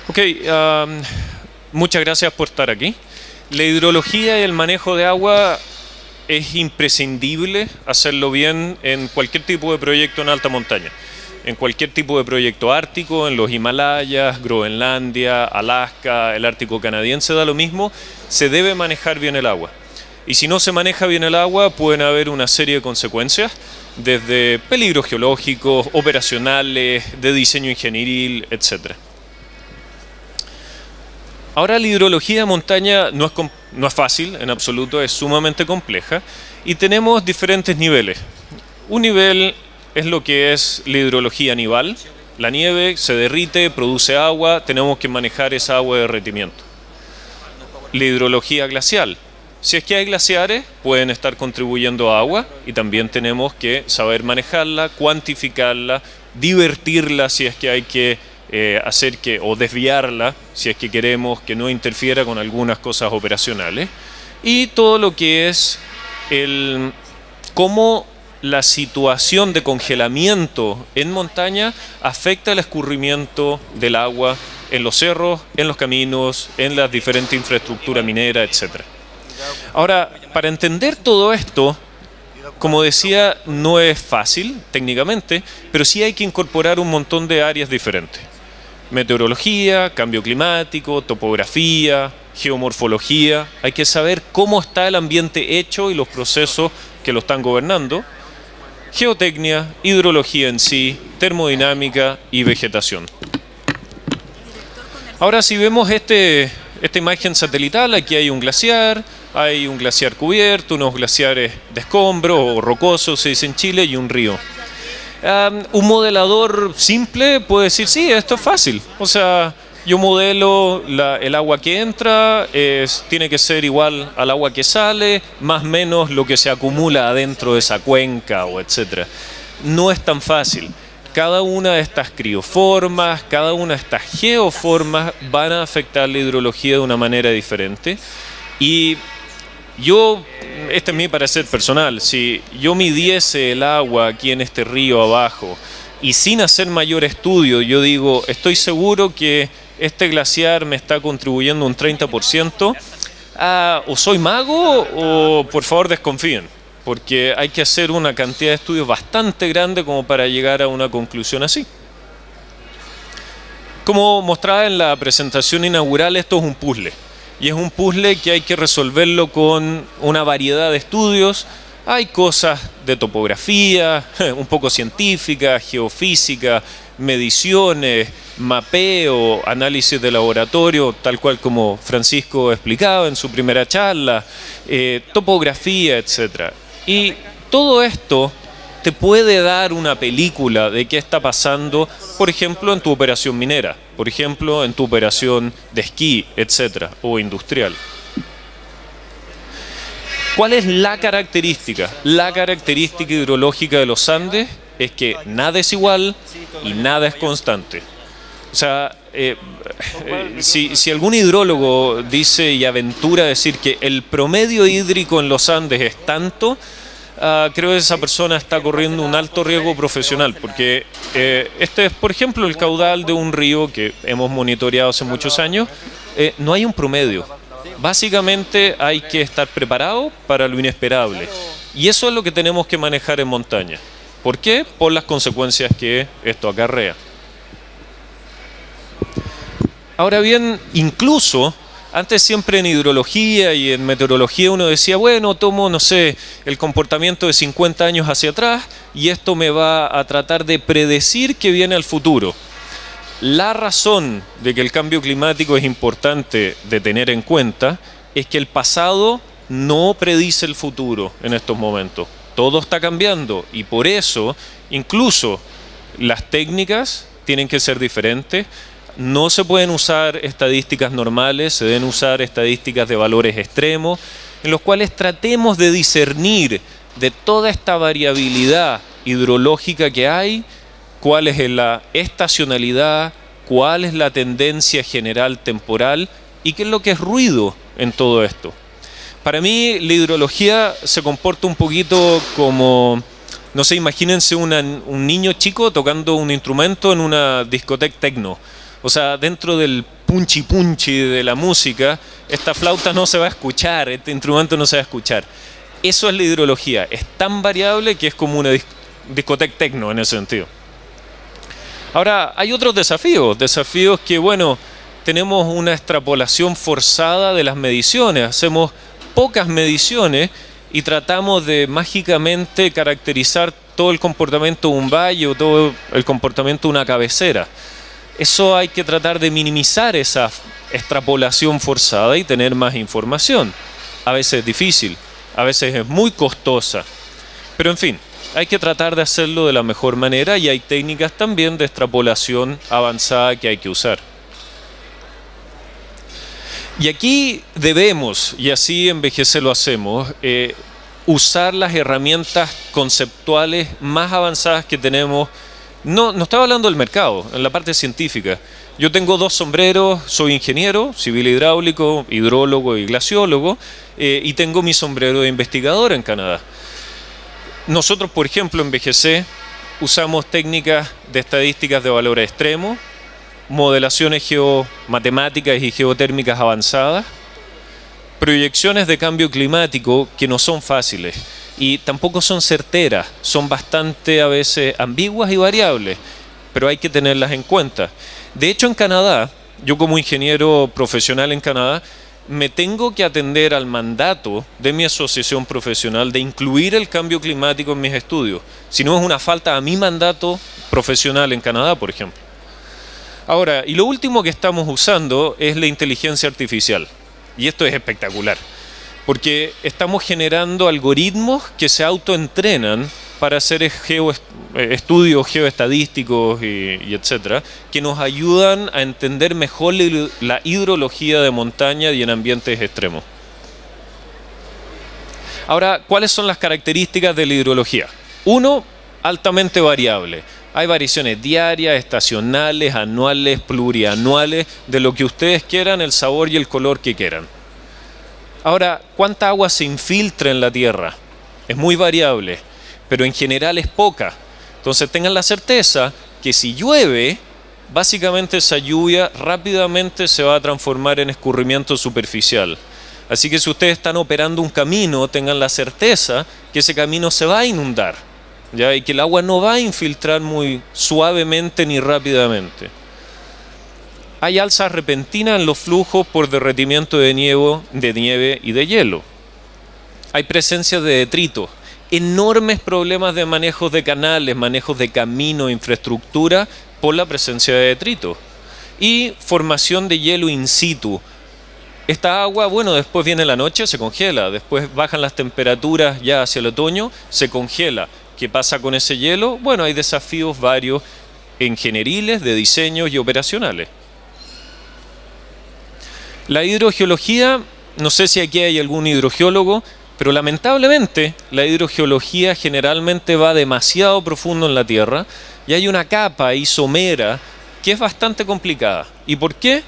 Ok, muchas gracias por estar aquí. La hidrología y el manejo de agua es imprescindible hacerlo bien en cualquier tipo de proyecto en alta montaña. En cualquier tipo de proyecto ártico, en los Himalayas, Groenlandia, Alaska, el Ártico canadiense, da lo mismo, se debe manejar bien el agua. Y si no se maneja bien el agua, pueden haber una serie de consecuencias, desde peligros geológicos, operacionales, de diseño ingenieril, etc. Ahora, la hidrología de montaña no es fácil en absoluto, es sumamente compleja y tenemos diferentes niveles. Un nivel es lo que es la hidrología nival. La nieve se derrite, produce agua, tenemos que manejar esa agua de derretimiento. La hidrología glacial. Si es que hay glaciares, pueden estar contribuyendo a agua y también tenemos que saber manejarla, cuantificarla, divertirla si es que hay que o desviarla si es que queremos que no interfiera con algunas cosas operacionales, y todo lo que es cómo la situación de congelamiento en montaña afecta el escurrimiento del agua en los cerros, en los caminos, en la diferente infraestructura minera, etc. Ahora, para entender todo esto, como decía, no es fácil técnicamente, pero sí hay que incorporar un montón de áreas diferentes. Meteorología, cambio climático, topografía, geomorfología. Hay que saber cómo está el ambiente hecho y los procesos que lo están gobernando. Geotecnia, hidrología en sí, termodinámica y vegetación. Ahora, si vemos esta imagen satelital, aquí hay un glaciar cubierto, unos glaciares de escombro o rocosos, se dice en Chile, y un río. Un modelador simple puede decir, sí, esto es fácil. O sea, yo modelo el agua que entra, tiene que ser igual al agua que sale, más o menos lo que se acumula adentro de esa cuenca, o etcétera. No es tan fácil. Cada una de estas crioformas, cada una de estas geoformas van a afectar la hidrología de una manera diferente. Y este es mi parecer personal, si yo midiese el agua aquí en este río abajo y sin hacer mayor estudio, yo digo, estoy seguro que este glaciar me está contribuyendo un 30%, o soy mago o por favor desconfíen, porque hay que hacer una cantidad de estudios bastante grande como para llegar a una conclusión así. Como mostraba en la presentación inaugural, esto es un puzzle. Y es un puzzle que hay que resolverlo con una variedad de estudios. Hay cosas de topografía, un poco científica, geofísica, mediciones, mapeo, análisis de laboratorio, tal cual como Francisco explicaba en su primera charla, topografía, etc. Y todo esto te puede dar una película de qué está pasando, por ejemplo, en tu operación minera, por ejemplo, en tu operación de esquí, etcétera, o industrial. ¿Cuál es la característica? La característica hidrológica de los Andes es que nada es igual y nada es constante. O sea, si algún hidrólogo dice y aventura decir que el promedio hídrico en los Andes es tanto, creo que esa persona está corriendo un alto riesgo profesional, porque este es, por ejemplo, el caudal de un río que hemos monitoreado hace muchos años. No hay un promedio. Básicamente hay que estar preparado para lo inesperable. Y eso es lo que tenemos que manejar en montaña. ¿Por qué? Por las consecuencias que esto acarrea. Ahora bien, incluso antes siempre en hidrología y en meteorología uno decía, bueno, tomo, no sé, el comportamiento de 50 años hacia atrás y esto me va a tratar de predecir qué viene al futuro. La razón de que el cambio climático es importante de tener en cuenta es que el pasado no predice el futuro en estos momentos. Todo está cambiando y por eso incluso las técnicas tienen que ser diferentes. No se pueden usar estadísticas normales, se deben usar estadísticas de valores extremos, en los cuales tratemos de discernir de toda esta variabilidad hidrológica que hay, cuál es la estacionalidad, cuál es la tendencia general temporal y qué es lo que es ruido en todo esto. Para mí la hidrología se comporta un poquito como, no sé, imagínense un niño chico tocando un instrumento en una discoteca techno. O sea, dentro del punchi punchi de la música, esta flauta no se va a escuchar, este instrumento no se va a escuchar. Eso es la hidrología, es tan variable que es como una discoteca tecno en ese sentido. Ahora, hay otros desafíos que, bueno, tenemos una extrapolación forzada de las mediciones, hacemos pocas mediciones y tratamos de mágicamente caracterizar todo el comportamiento de un valle o todo el comportamiento de una cabecera. Eso hay que tratar de minimizar esa extrapolación forzada y tener más información. A veces es difícil, a veces es muy costosa, pero en fin, hay que tratar de hacerlo de la mejor manera y hay técnicas también de extrapolación avanzada que hay que usar. Y aquí debemos, y así en BGC lo hacemos, usar las herramientas conceptuales más avanzadas que tenemos. No estaba hablando del mercado, en la parte científica. Yo tengo 2 sombreros, soy ingeniero, civil hidráulico, hidrólogo y glaciólogo, y tengo mi sombrero de investigador en Canadá. Nosotros, por ejemplo, en BGC usamos técnicas de estadísticas de valores extremos, modelaciones geomatemáticas y geotérmicas avanzadas, proyecciones de cambio climático que no son fáciles y tampoco son certeras, son bastante a veces ambiguas y variables, pero hay que tenerlas en cuenta. De hecho, en Canadá, yo como ingeniero profesional en Canadá, me tengo que atender al mandato de mi asociación profesional de incluir el cambio climático en mis estudios. Si no, es una falta a mi mandato profesional en Canadá, por ejemplo. Ahora, y lo último que estamos usando es la inteligencia artificial. Y esto es espectacular, porque estamos generando algoritmos que se autoentrenan para hacer estudios geoestadísticos y etcétera, que nos ayudan a entender mejor la hidrología de montaña y en ambientes extremos. Ahora, ¿cuáles son las características de la hidrología? 1, altamente variable. Hay variaciones diarias, estacionales, anuales, plurianuales, de lo que ustedes quieran, el sabor y el color que quieran. Ahora, ¿cuánta agua se infiltra en la tierra? Es muy variable, pero en general es poca. Entonces tengan la certeza que si llueve, básicamente esa lluvia rápidamente se va a transformar en escurrimiento superficial. Así que si ustedes están operando un camino, tengan la certeza que ese camino se va a inundar. ¿Ya? Y que el agua no va a infiltrar muy suavemente ni rápidamente. Hay alzas repentinas en los flujos por derretimiento de nieve y de hielo. Hay presencia de detritos, enormes problemas de manejos de canales, manejos de camino, infraestructura, por la presencia de detritos. Y formación de hielo in situ. Esta agua, bueno, después viene la noche, se congela, después bajan las temperaturas ya hacia el otoño, se congela. ¿Qué pasa con ese hielo? Bueno, hay desafíos varios ingenieriles, de diseño y operacionales. La hidrogeología, no sé si aquí hay algún hidrogeólogo, pero lamentablemente la hidrogeología generalmente va demasiado profundo en la tierra y hay una capa ahí somera que es bastante complicada. ¿Y por qué?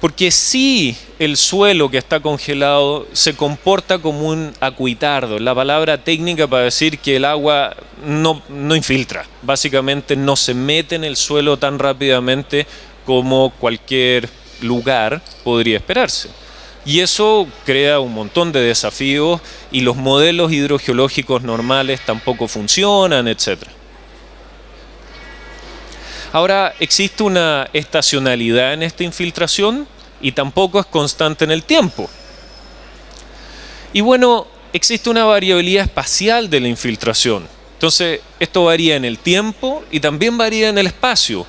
Porque si el suelo que está congelado se comporta como un acuitardo, la palabra técnica para decir que el agua no infiltra, básicamente no se mete en el suelo tan rápidamente como cualquier lugar podría esperarse. Y eso crea un montón de desafíos y los modelos hidrogeológicos normales tampoco funcionan, etc. Ahora, existe una estacionalidad en esta infiltración y tampoco es constante en el tiempo. Y bueno, existe una variabilidad espacial de la infiltración. Entonces, esto varía en el tiempo y también varía en el espacio,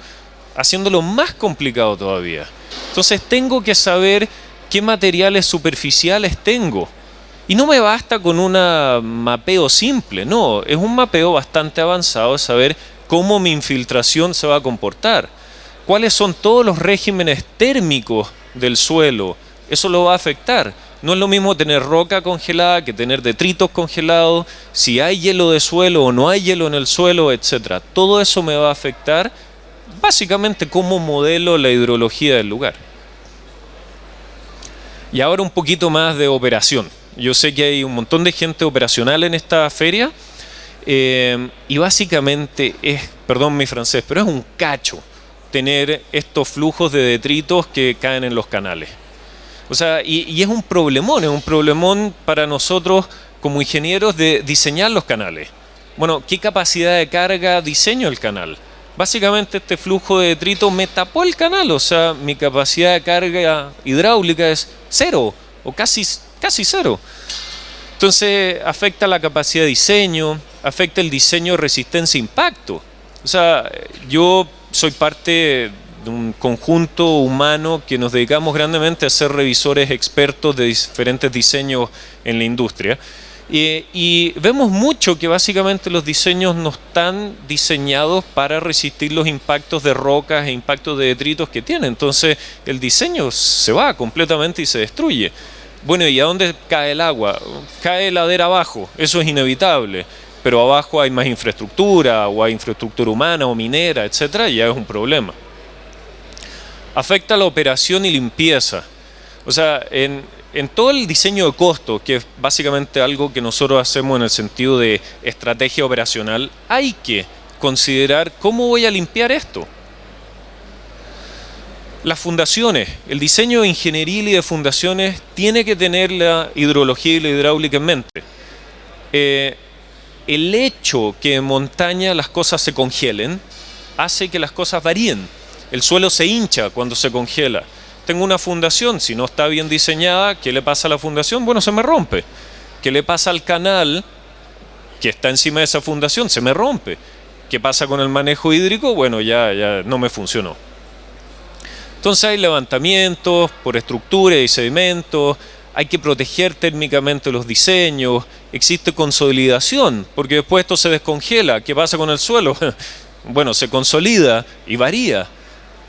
haciéndolo más complicado todavía. Entonces, tengo que saber qué materiales superficiales tengo. Y no me basta con un mapeo simple, no, es un mapeo bastante avanzado de saber cómo mi infiltración se va a comportar, cuáles son todos los regímenes térmicos del suelo, eso lo va a afectar. No es lo mismo tener roca congelada que tener detritos congelados, si hay hielo de suelo o no hay hielo en el suelo, etc. Todo eso me va a afectar básicamente cómo modelo la hidrología del lugar. Y ahora un poquito más de operación. Yo sé que hay un montón de gente operacional en esta feria y básicamente es, perdón mi francés, pero es un cacho tener estos flujos de detritos que caen en los canales. O sea, y es un problemón para nosotros como ingenieros de diseñar los canales. Bueno, ¿qué capacidad de carga diseño el canal? Básicamente este flujo de detrito me tapó el canal, o sea, mi capacidad de carga hidráulica es cero, o casi cero. Entonces afecta la capacidad de diseño, afecta el diseño de resistencia a impacto. O sea, yo soy parte de un conjunto humano que nos dedicamos grandemente a ser revisores expertos de diferentes diseños en la industria. Y vemos mucho que básicamente los diseños no están diseñados para resistir los impactos de rocas e impactos de detritos que tienen. Entonces el diseño se va completamente y se destruye. Bueno, ¿y a dónde cae el agua? Cae ladera abajo, eso es inevitable. Pero abajo hay más infraestructura, o hay infraestructura humana o minera, etcétera, y ya es un problema. Afecta la operación y limpieza. O sea, en todo el diseño de costo, que es básicamente algo que nosotros hacemos en el sentido de estrategia operacional, hay que considerar cómo voy a limpiar esto. Las fundaciones, el diseño ingenieril y de fundaciones tiene que tener la hidrología y la hidráulica en mente. El hecho que en montaña las cosas se congelen hace que las cosas varíen. El suelo se hincha cuando se congela. Tengo una fundación, si no está bien diseñada, ¿qué le pasa a la fundación? Bueno, se me rompe. ¿Qué le pasa al canal que está encima de esa fundación? Se me rompe. ¿Qué pasa con el manejo hídrico? Bueno, ya no me funcionó. Entonces hay levantamientos por estructura y sedimentos, hay que proteger térmicamente los diseños, existe consolidación, porque después esto se descongela. ¿Qué pasa con el suelo? Bueno, se consolida y varía.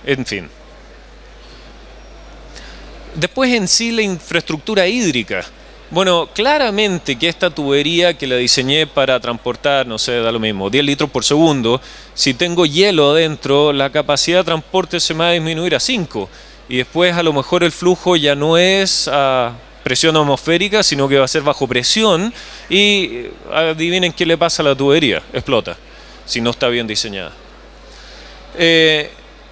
En fin. Después en sí la infraestructura hídrica. Bueno, claramente que esta tubería que la diseñé para transportar, no sé, da lo mismo, 10 litros por segundo, si tengo hielo adentro, la capacidad de transporte se me va a disminuir a 5. Y después a lo mejor el flujo ya no es a presión atmosférica, sino que va a ser bajo presión. Y adivinen qué le pasa a la tubería, explota, si no está bien diseñada.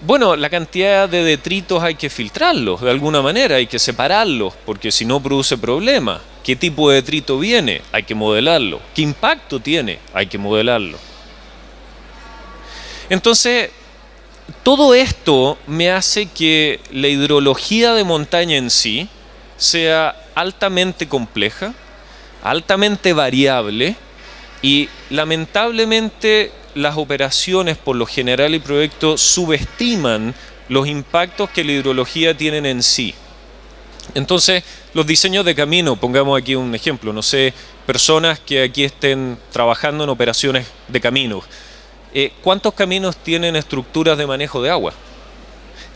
Bueno, la cantidad de detritos hay que filtrarlos de alguna manera, hay que separarlos, porque si no produce problema. ¿Qué tipo de detrito viene? Hay que modelarlo. ¿Qué impacto tiene? Hay que modelarlo. Entonces, todo esto me hace que la hidrología de montaña en sí sea altamente compleja, altamente variable y lamentablemente las operaciones por lo general y proyectos subestiman los impactos que la hidrología tienen en sí. Entonces, los diseños de camino, pongamos aquí un ejemplo, no sé, personas que aquí estén trabajando en operaciones de caminos. ¿Cuántos caminos tienen estructuras de manejo de agua?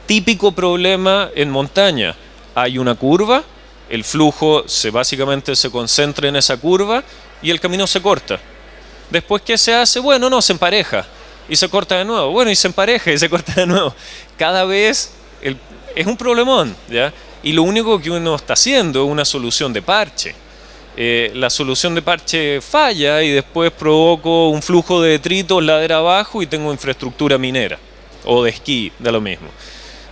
Típico problema en montaña. Hay una curva, el flujo básicamente se concentra en esa curva y el camino se corta. Después, ¿qué se hace? Bueno, no, se empareja y se corta de nuevo. Bueno, y se empareja y se corta de nuevo. Cada vez es un problemón, ¿ya? Y lo único que uno está haciendo es una solución de parche. La solución de parche falla y después provoco un flujo de detritos ladera abajo y tengo infraestructura minera o de esquí, da lo mismo.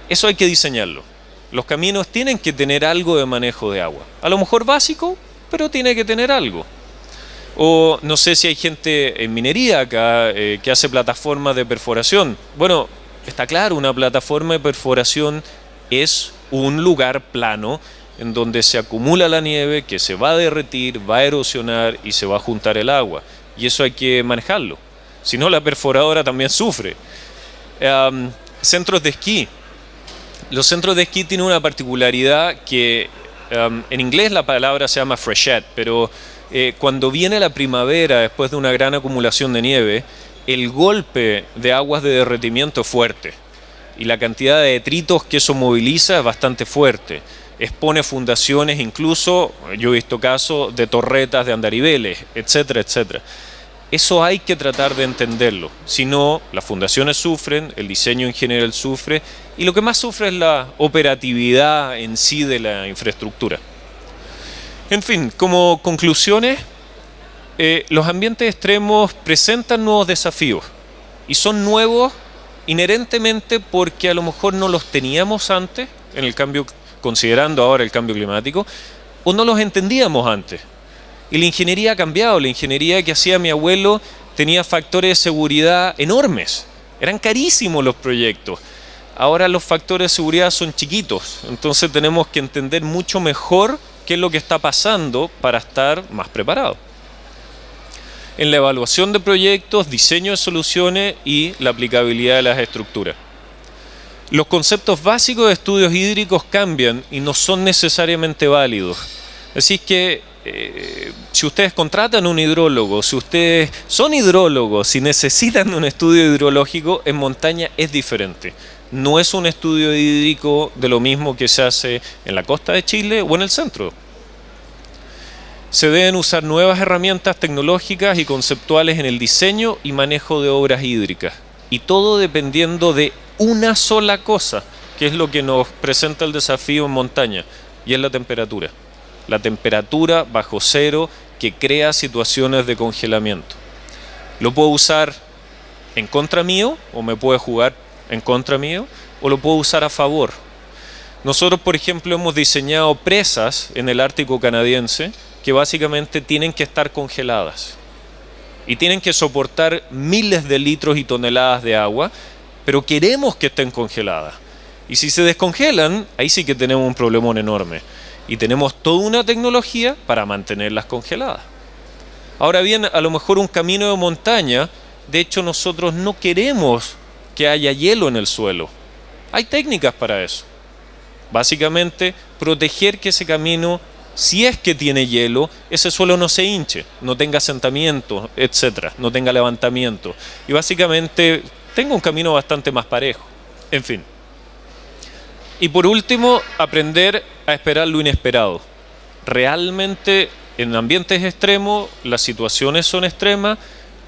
Eso hay que diseñarlo. Los caminos tienen que tener algo de manejo de agua. A lo mejor básico, pero tiene que tener algo. O no sé si hay gente en minería acá que hace plataformas de perforación. Bueno, está claro, una plataforma de perforación es un lugar plano en donde se acumula la nieve que se va a derretir, va a erosionar y se va a juntar el agua. Y eso hay que manejarlo. Si no, la perforadora también sufre. Centros de esquí. Los centros de esquí tienen una particularidad que en inglés la palabra se llama freshet, pero cuando viene la primavera después de una gran acumulación de nieve, el golpe de aguas de derretimiento es fuerte y la cantidad de detritos que eso moviliza es bastante fuerte. Expone fundaciones, incluso yo he visto casos de torretas de andariveles, etcétera, etcétera. Eso hay que tratar de entenderlo, si no las fundaciones sufren, el diseño en general sufre y lo que más sufre es la operatividad en sí de la infraestructura. En fin, como conclusiones, los ambientes extremos presentan nuevos desafíos y son nuevos inherentemente porque a lo mejor no los teníamos antes, en el cambio, considerando ahora el cambio climático, o no los entendíamos antes. Y la ingeniería ha cambiado. La ingeniería que hacía mi abuelo tenía factores de seguridad enormes. Eran carísimos los proyectos. Ahora los factores de seguridad son chiquitos. Entonces tenemos que entender mucho mejor qué es lo que está pasando para estar más preparados. En la evaluación de proyectos, diseño de soluciones y la aplicabilidad de las estructuras. Los conceptos básicos de estudios hídricos cambian y no son necesariamente válidos. Así que si ustedes contratan un hidrólogo, si ustedes son hidrólogos, si necesitan un estudio hidrológico, en montaña es diferente. No es un estudio hídrico de lo mismo que se hace en la costa de Chile o en el centro. Se deben usar nuevas herramientas tecnológicas y conceptuales en el diseño y manejo de obras hídricas. Y todo dependiendo de una sola cosa, que es lo que nos presenta el desafío en montaña, y es la temperatura. La temperatura bajo cero que crea situaciones de congelamiento. Lo puedo usar en contra mío, o me puede jugar en contra mío, o lo puedo usar a favor. Nosotros, por ejemplo, hemos diseñado presas en el Ártico canadiense que básicamente tienen que estar congeladas y tienen que soportar miles de litros y toneladas de agua, pero queremos que estén congeladas. Y si se descongelan, ahí sí que tenemos un problemón enorme. Y tenemos toda una tecnología para mantenerlas congeladas. Ahora bien, a lo mejor un camino de montaña, de hecho nosotros no queremos que haya hielo en el suelo. Hay técnicas para eso. Básicamente, proteger que ese camino, si es que tiene hielo, ese suelo no se hinche, no tenga asentamiento, etc., no tenga levantamiento. Y básicamente tenga un camino bastante más parejo. En fin. Y por último, aprender a esperar lo inesperado. Realmente, en ambientes extremos, las situaciones son extremas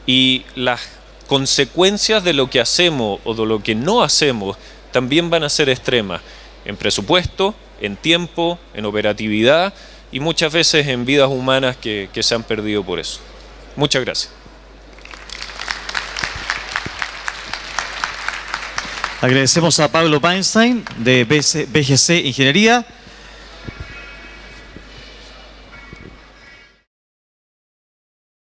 y las consecuencias de lo que hacemos o de lo que no hacemos también van a ser extremas. En presupuesto, en tiempo, en operatividad y muchas veces en vidas humanas que se han perdido por eso. Muchas gracias. Agradecemos a Pablo Painstein de BGC Ingeniería.